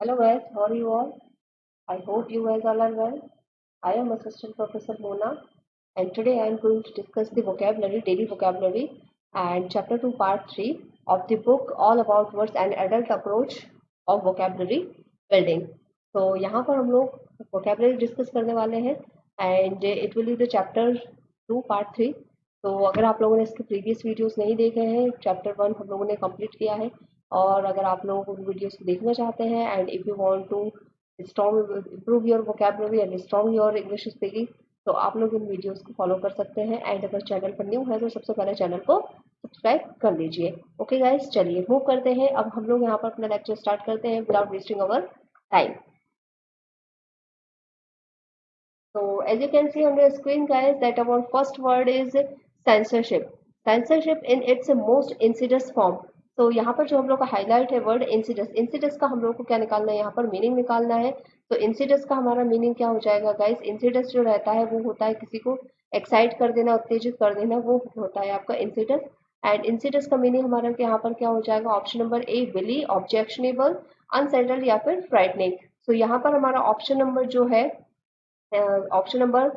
Hello guys, how are you all? I hope you guys all are well. I am Assistant Professor Mona, and today I am going to discuss the vocabulary, daily vocabulary, and chapter 2, part 3 of the book All About Words and Adult Approach of Vocabulary Building. So यहाँ पर हम लोग vocabulary discuss करने वाले हैं and it will be the chapter 2, part 3. तो अगर आप लोगों ने इसके प्रीवियस वीडियोस नहीं देखे हैं, चैप्टर 1 हम लोगों ने कंप्लीट किया है और अगर आप लोग उन वीडियोस को देखना चाहते हैं and if you want to strong improve your vocabulary and strong your English speaking, तो आप लोग इन वीडियोस को फॉलो कर सकते हैं एंड अगर चैनल पर न्यू है तो सबसे पहले चैनल को सब्सक्राइब कर लीजिए। ओके गाइस, चलिए मूव करते हैं। अब हम लोग यहाँ पर अपना लेक्चर स्टार्ट करते हैं without wasting our time. So as you can see on your screen guys that our first word is censorship. Censorship in its most insidious form. तो यहाँ पर जो हम लोग का हाईलाइट है वर्ड इंसिडस। इंसिडस का हम लोग को क्या निकालना है, यहाँ पर मीनिंग निकालना है। तो इंसिडस का हमारा मीनिंग क्या हो जाएगा गाइस? इंसिडस जो रहता है वो होता है किसी को एक्साइट कर देना, उत्तेजित कर देना, वो होता है आपका इंसिडस। एंड इंसिडस का मीनिंग हमारा यहाँ पर क्या हो जाएगा? Option number A wily, objectionable, unsettled या फिर फ्राइटनिंग। तो यहाँ पर हमारा ऑप्शन नंबर जो है ऑप्शन नंबर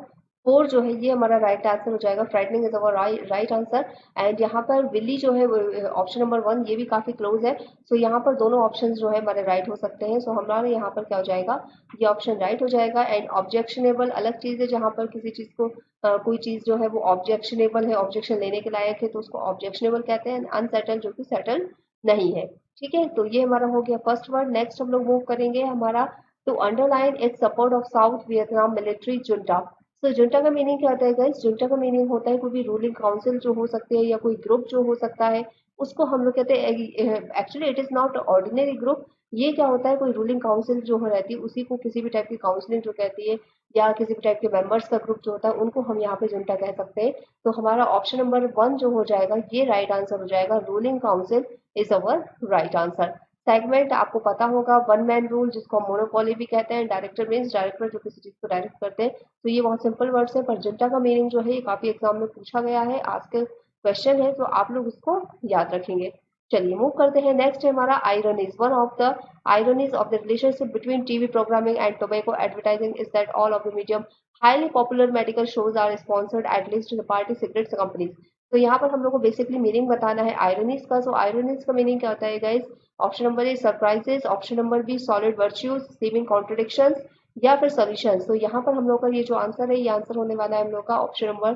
4 जो है ये हमारा राइट आंसर हो जाएगा। Frightening is our right answer. And यहाँ पर विली जो है ऑप्शन नंबर 1 ये भी काफी क्लोज है। सो यहाँ पर दोनों ऑप्शन जो है हमारे राइट हो सकते हैं। सो हमारा यहाँ पर क्या हो जाएगा? ये ऑप्शन राइट हो जाएगा। एंड ऑब्जेक्शनेबल अलग चीज है, जहाँ पर किसी चीज को कोई चीज जो है वो ऑब्जेक्शनेबल है, ऑब्जेक्शन लेने के लायक है, तो उसको ऑब्जेक्शनेबल कहते हैं। अनसेटल जो कि सेटल नहीं है। ठीक है, तो ये हमारा हो गया फर्स्ट वर्ड। नेक्स्ट हम लोग मूव करेंगे हमारा to underline its support of South Vietnam military junta. So junta का मीनिंग क्या होता है गाइस? जुंटा का मीनिंग होता है कोई भी रूलिंग काउंसिल जो हो सकती है या कोई ग्रुप जो हो सकता है, उसको हम लोग कहते हैं। Actually it is not ordinary group. ये क्या होता है? कोई रूलिंग काउंसिल जो हो रहती है उसी को किसी भी टाइप की काउंसलिंग जो कहती है, या किसी भी टाइप के मेंबर्स का ग्रुप जो होता है उनको हम यहाँ पे जुंटा कह सकते हैं। तो हमारा ऑप्शन नंबर 1 जो हो जाएगा ये राइट आंसर हो जाएगा। Ruling council is our right answer. Segment आपको पता होगा, वन मैन रूल जिसको हम मोनोपोली भी कहते हैं। डायरेक्टर मीन्स डायरेक्टर जो किसी चीज को डायरेक्ट करते हैं। तो ये बहुत सिंपल वर्ड्स है, पर जुंटा का मीनिंग जो है ये काफी एग्जाम में पूछा गया है, आज के क्वेश्चन है, तो आप लोग इसको याद रखेंगे। चलिए मूव करते हैं। नेक्स्ट है हमारा ironies. One of the ironies of the relationship between TV programming and tobacco advertising is that all of the medium highly popular medical shows are sponsored at least the party secrets companies. तो यहाँ पर हम लोग को basically meaning बताना है आयरनीज का। सो आयरनीज का मीनिंग क्या होता है guys? Option number A surprises, option number B solid virtues, seeming contradictions या फिर सॉल्यूशंस। तो यहाँ पर हम लोग का ये जो आंसर है ये आंसर होने वाला है हम लोग का ऑप्शन नंबर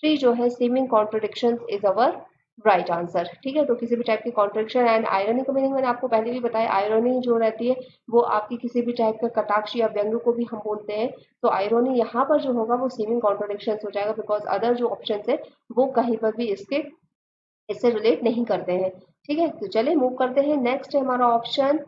3 जो है seeming contradictions is our right answer. ठीक है, तो किसी भी टाइप की कॉन्ट्रडिक्शन। एंड आयरनी का मीनिंग मैंने आपको पहले भी बताया, आयरनी जो रहती है वो आपकी किसी भी टाइप का कटाक्ष या व्यंग को भी हम बोलते हैं। तो आयरनी यहाँ पर जो होगा वो सीमिंग कॉन्ट्रडिक्शंस हो जाएगा, बिकॉज अदर जो ऑप्शन है वो कहीं पर भी इससे रिलेट नहीं करते हैं। ठीक है, तो चलिए मूव करते हैं। नेक्स्ट है हमारा ऑप्शन,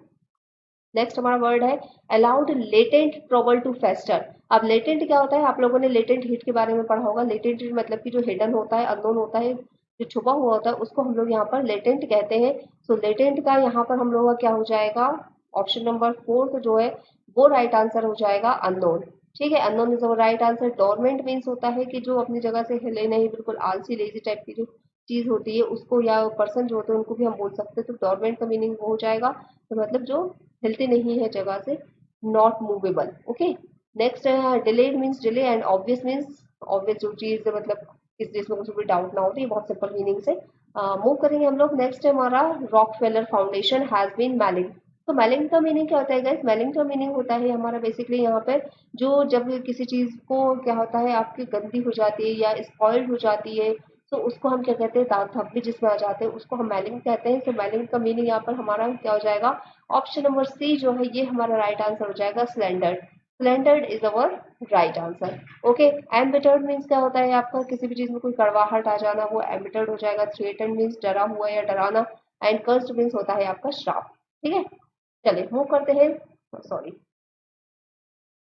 नेक्स्ट हमारा वर्ड है अलाउड लेटेंट ट्रबल टू फेस्टर। अब लेटेंट क्या होता है? आप लोगों ने लेटेंट हीट के बारे में पढ़ा होगा। लेटेंट हीट मतलब कि जो हिडन होता है, अननोन होता है, जो छुपा हुआ होता है, उसको हम लोग यहाँ पर लेटेंट कहते हैं। सो लेटेंट का यहाँ पर हम लोग का क्या हो जाएगा? ऑप्शन नंबर 4 जो है वो राइट आंसर हो जाएगा अननोन। ठीक है, unknown is our right answer. Dormant means होता है कि जो अपनी जगह से हिले नहीं, बिल्कुल आलसी लेजी टाइप की जो चीज होती है उसको, या पर्सन जो होते हैं उनको भी हम बोल सकते हैं। तो डोरमेंट का मीनिंग वो हो जाएगा, तो मतलब जो हिलते नहीं है जगह से, नॉट मूवेबल। ओके, नेक्स्ट है delayed means delay and obvious means obvious जो चीज मतलब इस चीज में कुछ भी डाउट ना हो, तो ये बहुत सिंपल मीनिंग से मूव करेंगे हम लोग। नेक्स्ट है हमारा Rockefeller foundation has been mailing. तो मैलिंग का मीनिंग क्या होता है गाइस? मैलिंग का मीनिंग होता है हमारा बेसिकली यहाँ पे जो जब किसी चीज को क्या होता है आपकी गंदी हो जाती है या स्पॉइल्ड हो जाती है, तो उसको हम क्या कहते हैं? दाग धब्बे जिसमें आ जाते हैं उसको हम मैलिंग कहते हैं। तो मैलिंग का मीनिंग यहाँ पर हमारा क्या हो जाएगा? ऑप्शन नंबर सी जो है ये हमारा राइट आंसर हो जाएगा slandered. Slandered is our right answer. Okay, embittered means क्या होता है आपका? किसी भी चीज में कोई कड़वाहट आ जाना, वो एम्बिटर्ड हो जाएगा। थ्रेटन मीन्स डरा हुआ या डराना। एंड कर्स्ड मीन्स होता है आपका श्राप। ठीक है, चलिए मूव करते हैं। सॉरी,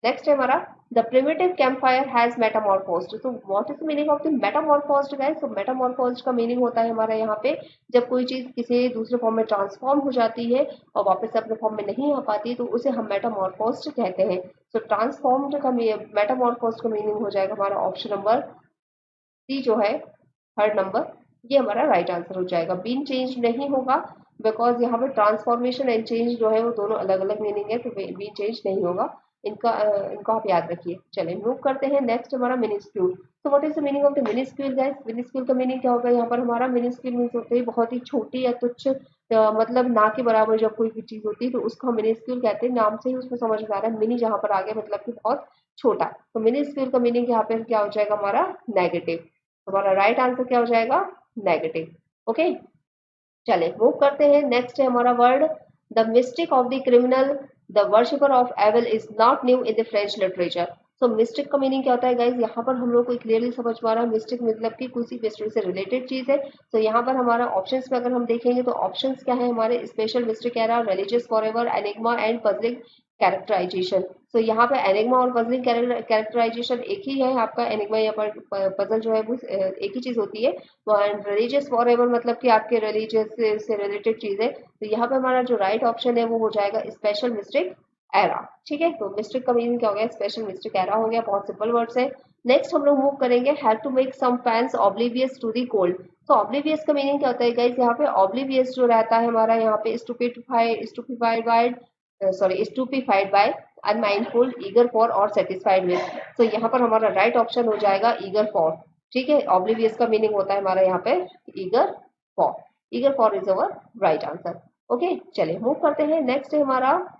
नेक्स्ट है हमारा the primitive campfire has metamorphosed. तो what is the meaning of the metamorphosed guys? तो मेटामॉर्फोस्ड का मीनिंग होता है हमारा यहाँ पे जब कोई चीज किसी दूसरे फॉर्म में ट्रांसफॉर्म हो जाती है और वापस अपने फॉर्म में नहीं आ पाती, तो उसे हम मेटामॉर्फोस्ड कहते हैं। तो ट्रांसफॉर्म्ड का मेटामॉर्फोस्ड का मीनिंग हो जाएगा हमारा ऑप्शन नंबर सी जो है थर्ड नंबर, ये हमारा राइट आंसर हो जाएगा। बीन चेंज नहीं होगा, बिकॉज यहाँ पे ट्रांसफॉर्मेशन एंड चेंज जो है वो दोनों अलग अलग मीनिंग है, तो मीन चेंज नहीं होगा। इनको आप याद रखिए। चलिए मूव करते हैं नेक्स्ट हमारा मिनिस्क्यूल। तो what is the meaning of the minuscule guys? Minuscule का मीनिंग क्या होगा यहाँ पर हमारा? मिनिस्क्यूल मीन्स होते हैं बहुत ही छोटी या तुच्छ, मतलब ना के बराबर जब कोई भी चीज होती है तो उसको हम मिनिस्क्यूल कहते हैं। नाम से ही उसमें समझ में आ रहा है मिनी जहाँ पर आ गया मतलब कि बहुत छोटा। तो मिनिस्क्यूल का मीनिंग यहाँ पे क्या हो जाएगा हमारा? नेगेटिव। हमारा राइट आंसर क्या हो जाएगा? नेगेटिव। ओके, चले मूव करते हैं। नेक्स्ट है हमारा word the mystic of the criminal the worshipper of evil is not new in the French literature. So mystic का मीनिंग क्या होता है गाइज? यहाँ पर हम लोग को क्लियरली समझ पा रहा है मिस्टिक मतलब कि किसी मिस्ट्री से रिलेटेड चीज है। तो यहाँ पर हमारा ऑप्शंस में अगर हम देखेंगे तो ऑप्शंस क्या है हमारे? Special mystic era, religious forever, enigma and puzzling characterisation. तो यहाँ पे एनिग्मा और पजलिंग कैरेक्टराइजेशन एक ही है आपका। एनिग्मा या पजल जो है वो एक ही चीज होती है। रिलीजियस फॉरएवर मतलब कि आपके रिलीजियस से रिलेटेड चीज है। तो यहाँ पे हमारा जो राइट ऑप्शन है वो हो जाएगा स्पेशल मिस्टिक एरा। ठीक है, तो मिस्टिक का मीनिंग क्या हो गया? स्पेशल मिस्टिक एरा हो गया। बहुत सिंपल वर्ड्स है। नेक्स्ट हम लोग मूव करेंगे have to make some fans oblivious to the cold. तो ऑब्लिवियस का मीनिंग क्या होता है गाइस? यहाँ पे ऑब्लिवियस जो रहता है हमारा यहाँ पे stupefied by, unmindful, eager for और सेटिस्फाइड विद। तो यहाँ पर हमारा राइट ऑप्शन हो जाएगा ईगर फॉर। ठीक है, ऑब्लिवियस का मीनिंग होता है हमारा यहाँ पे eager for. Eager for is our right answer. Okay, चलिए मूव करते हैं। नेक्स्ट है हमारा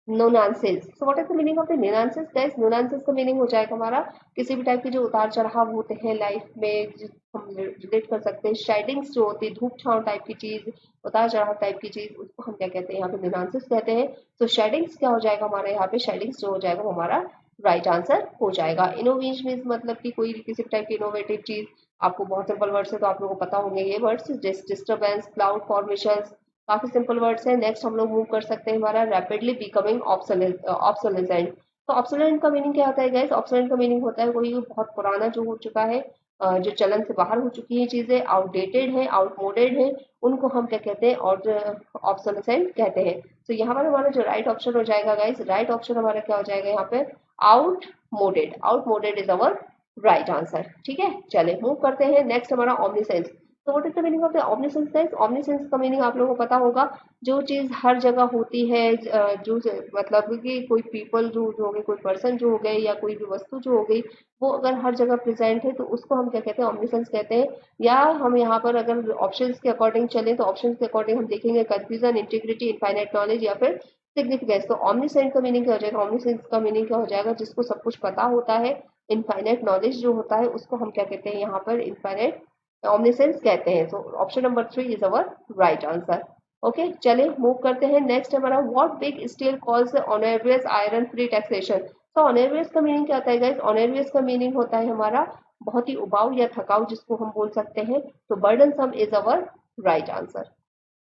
nuances. So what is the meaning of the nuances guys? Nuances का मीनिंग हो जाएगा हमारा किसी भी टाइप के जो उतार चढ़ाव होते हैं लाइफ में, हम रिलेट कर सकते हैं। शेडिंग्स जो होती है, धूप छांव टाइप की चीज, उतार चढ़ाव टाइप की चीज, उसको हम क्या कहते हैं? यहाँ पे नोनांसेस कहते हैं। तो शेडिंग्स क्या हो जाएगा हमारा यहाँ पे? शेडिंग्स जो हो जाएगा वो हमारा राइट आंसर हो जाएगा। इनोवेशन मीन्स मतलब कि कोई किसी टाइप की इनोवेटिव चीज। आपको बहुत सिंपल वर्ड है तो आप लोगों को पता होंगे ये वर्ड्स। डिस्टर्बेंस, क्लाउड फॉर्मेशन, काफी सिंपल वर्ड्स है। नेक्स्ट हम लोग मूव कर सकते हैं हमारा रैपिडली बिकमिंग ऑब्सोलेसेंट। तो ऑब्सोलेंट का मीनिंग क्या होता है गाइस? ऑब्सोलेंट का मीनिंग होता है कोई बहुत पुराना जो हो चुका है, जो चलन से बाहर हो चुकी है चीजें, आउटडेटेड है, आउटमोडेड है, उनको हम क्या कहते हैं? और ऑब्सोलेसेंट कहते हैं। तो यहाँ पर हमारा जो राइट ऑप्शन हो जाएगा गाइस, राइट ऑप्शन हमारा क्या हो जाएगा यहाँ पे? आउटमोडेड। आउटमोडेड इज अवर राइट आंसर। ठीक है, चले मूव करते हैं। नेक्स्ट हमारा ऑमनीसेंस। तो what is the meaning of the omniscience guys? Omniscience का मीनिंग आप लोगों को पता होगा, जो चीज हर जगह होती है, जो मतलब कि कोई पीपल जो हो गए, कोई पर्सन जो हो गए, या कोई भी वस्तु जो हो गई, वो अगर हर जगह प्रेजेंट है तो उसको हम क्या कहते हैं? ऑमनीसेंस कहते हैं। या हम यहाँ पर अगर ऑप्शंस के अकॉर्डिंग चलें तो ऑप्शंस के अकॉर्डिंग हम देखेंगे कंफ्यूजन, इंटीग्रिटी, इनफाइनाइट नॉलेज या फिर सिग्निफिकेंस। तो ऑमनीसेंट का मीनिंग क्या हो जाएगा? ऑमनीसेंस का मीनिंग क्या हो जाएगा? जिसको सब कुछ पता होता है। इनफाइनाइट नॉलेज जो होता है उसको हम क्या कहते हैं यहाँ पर? इनफाइनाइट ऑमनीसेंस कहते हैं। So option number 3 is our right answer. Okay, चलिए मूव करते हैं। नेक्स्ट हमारा what big steel calls onerous iron free taxation. तो ऑनरवियस का मीनिंग क्या होता है गाइस? ऑनरवियस का मीनिंग होता है हमारा बहुत ही उबाऊ या थकाऊ, जिसको हम बोल सकते हैं। तो burden some is our right answer.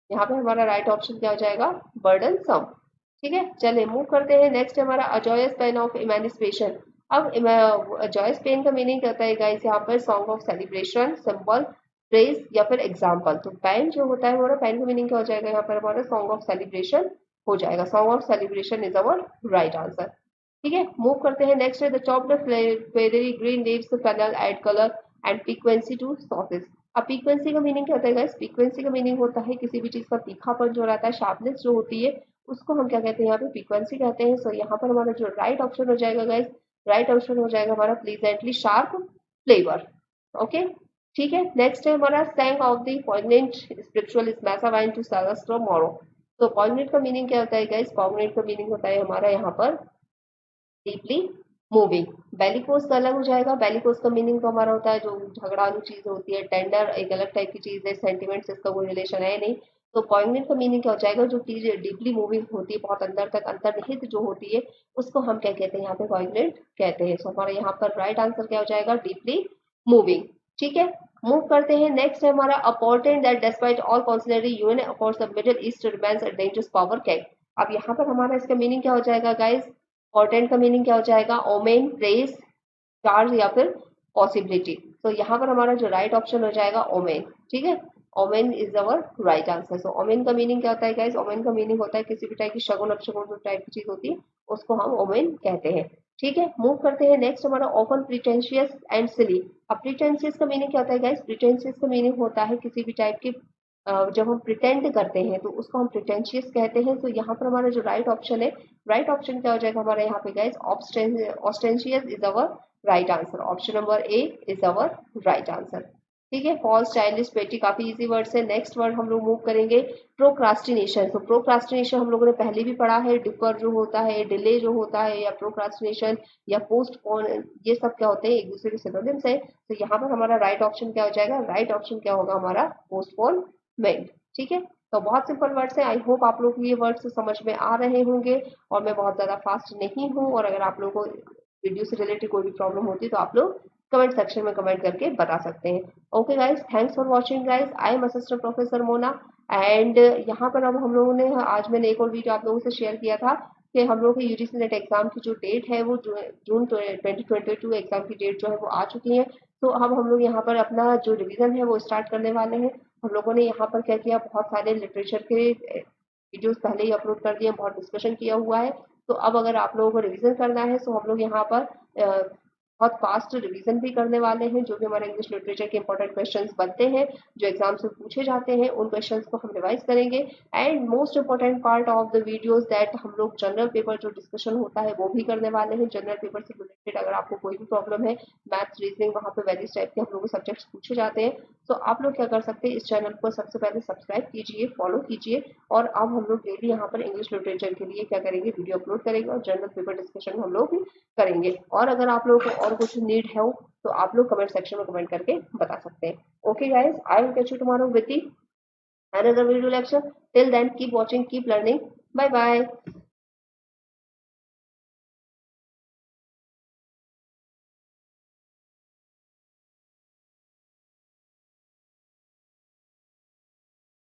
यहाँ पे हमारा राइट ऑप्शन क्या हो जाएगा? बर्डन सम। ठीक है, चलिए मूव करते हैं। नेक्स्ट हमारा अजॉयस पेन ऑफ इमेनिस्पेशन। अब जॉयस पेन का मीनिंग क्या होता है गाइस? यहाँ पर song of celebration, symbol, praise या फिर एग्जाम्पल। तो पेन जो होता है हमारा, पेन का मीनिंग क्या हो जाएगा यहाँ पर? हमारा सॉन्ग ऑफ सेलिब्रेशन हो जाएगा। Song of celebration is our right answer. ठीक है, मूव करते हैं। नेक्स्ट है the chopped feathery green leaves fennel add colour and frequency to sauces. अब फ्रीक्वेंसी का मीनिंग क्या होता है गाइस? फ्रीक्वेंसी का मीनिंग होता है किसी भी चीज का तीखापन जो रहता है, शार्पनेस जो होती है, उसको हम क्या कहते हैं? यहाँ पे फ्रीक्वेंसी कहते हैं। सो यहाँ पर हमारा जो राइट ऑप्शन हो जाएगा गाइस, राइट ऑप्शन हो जाएगा हमारा प्लीजेंटली शार्प फ्लेवर। ओके, ठीक है। नेक्स्ट है हमारा song of the poignant spiritual is मैसा वाइन टू सैलस टुमारो। तो पॉइग्नेंट का मीनिंग क्या होता है गाइस? पॉइग्नेंट का मीनिंग होता है हमारा यहाँ पर डीपली मूविंग। बेलिकोस का अलग हो जाएगा। बेलिकोस का मीनिंग तो हमारा होता है जो झगड़ालू चीज होती है। टेंडर एक अलग टाइप की चीज है। सेंटिमेंट से इसका कोई रिलेशन है नहीं। तो पॉइग्नेंट का मीनिंग क्या हो जाएगा? जो चीज डीपली मूविंग होती है, बहुत अंदर तक अंतर्निहित जो होती है, उसको हम क्या कहते हैं? यहाँ पे पॉइग्नेंट कहते हैं। सो हमारा यहाँ पर राइट आंसर क्या हो जाएगा? Deeply moving. ठीक है, मूव करते हैं। नेक्स्ट है हमारा a portent that despite all conciliatory UN efforts the middle east remains a dangerous powder keg. अब यहाँ पर हमारा इसका मीनिंग क्या हो जाएगा गाइस? पोर्टेंट का मीनिंग क्या हो जाएगा? ओमेन, प्रेस, चार्ज या फिर पॉसिबिलिटी। तो यहाँ पर हमारा जो राइट ऑप्शन हो जाएगा ओमेन। ठीक है, omen is our right answer. So omen का मीनिंग क्या होता है गाइस? ओमेन का मीनिंग होता है किसी भी टाइप की शगुन अपशगुन टाइप की चीज होती है, उसको हम ओमेन कहते हैं। ठीक है, मूव करते हैं। नेक्स्ट हमारा ओपन प्रिटेंशियस एंड सिली। अब प्रिटेंशियस का मीनिंग क्या होता है गाइस? प्रिटेंशियस का मीनिंग होता है किसी भी टाइप की जब हम प्रिटेंड करते हैं तो उसको हम प्रिटेंशियस कहते हैं। तो यहाँ पर हमारा जो राइट ऑप्शन है, राइट ऑप्शन क्या हो जाएगा हमारा यहाँ पे guys, ostentatious is our right answer. Option number A is our right answer. ठीक है, फॉल्स, चाइल्डिश, पेटी काफी इजी वर्ड है। नेक्स्ट वर्ड हम लोग मूव करेंगे, प्रोक्रास्टिनेशन। तो प्रोक्रास्टिनेशन हम लोगों ने पहले भी पढ़ा है, डिपर जो होता है, डिले जो होता है, या प्रोक्रास्टिनेशन या पोस्टपोन, ये सब क्या होते हैं, एक दूसरे के सिनोनिम्स है। तो यहाँ पर हमारा राइट ऑप्शन क्या हो जाएगा, राइट ऑप्शन क्या होगा हमारा, पोस्टपोनमेंट। ठीक है, तो बहुत सिंपल वर्ड्स हैं। आई होप आप लोग को ये वर्ड्स समझ में आ रहे होंगे और मैं बहुत ज्यादा फास्ट नहीं हूँ। और अगर आप लोगों को वीडियो से रिलेटेड कोई भी प्रॉब्लम होती है तो आप लोग कमेंट सेक्शन में कमेंट करके बता सकते हैं। Okay guys, thanks for watching guys, I am assistant professor Mona. And यहाँ पर अब हम लोगों ने, आज मैंने एक और वीडियो आप लोगों से शेयर किया था कि हम लोग के यूजीसी नेट एग्जाम की जो डेट है वो जून 2022 एग्जाम की डेट जो है वो आ चुकी है। तो अब हम लोग यहाँ पर अपना जो रिवीजन है वो स्टार्ट करने वाले हैं। हम लोगों ने यहाँ पर क्या किया, बहुत सारे लिटरेचर के वीडियोस पहले ही अपलोड कर दिए, बहुत डिस्कशन किया हुआ है। तो अब अगर आप लोगों को रिवीजन करना है तो हम लोग यहाँ पर बहुत फास्ट रिवीजन भी करने वाले हैं। जो भी हमारे इंग्लिश लिटरेचर के इंपॉर्टेंट क्वेश्चंस बनते हैं, जो एग्जाम से पूछे जाते हैं, उन क्वेश्चंस को हम रिवाइज करेंगे। And most important part of the videos that हम लोग जनरल पेपर जो डिस्कशन होता है वो भी करने वाले हैं। जनरल पेपर से रिलेटेड अगर आपको कोई भी प्रॉब्लम है, मैथ्स, रीजनिंग, वहाँ पे वेरियस टाइप के हम लोग सब्जेक्ट्स पूछे जाते हैं। तो आप लोग क्या कर सकते हैं, इस चैनल को सबसे पहले सब्सक्राइब कीजिए, फॉलो कीजिए। और अब हम लोग डेली यहाँ पर इंग्लिश लिटरेचर के लिए क्या करेंगे, वीडियो अपलोड करेंगे और जनरल पेपर डिस्कशन हम लोग करेंगे। और अगर आप लोगों को और कुछ नीड है तो आप लोग कमेंट सेक्शन में कमेंट करके बता सकते हैं। Okay guys, I will catch you tomorrow with the another video lecture. Till then, keep watching, keep learning. Bye bye.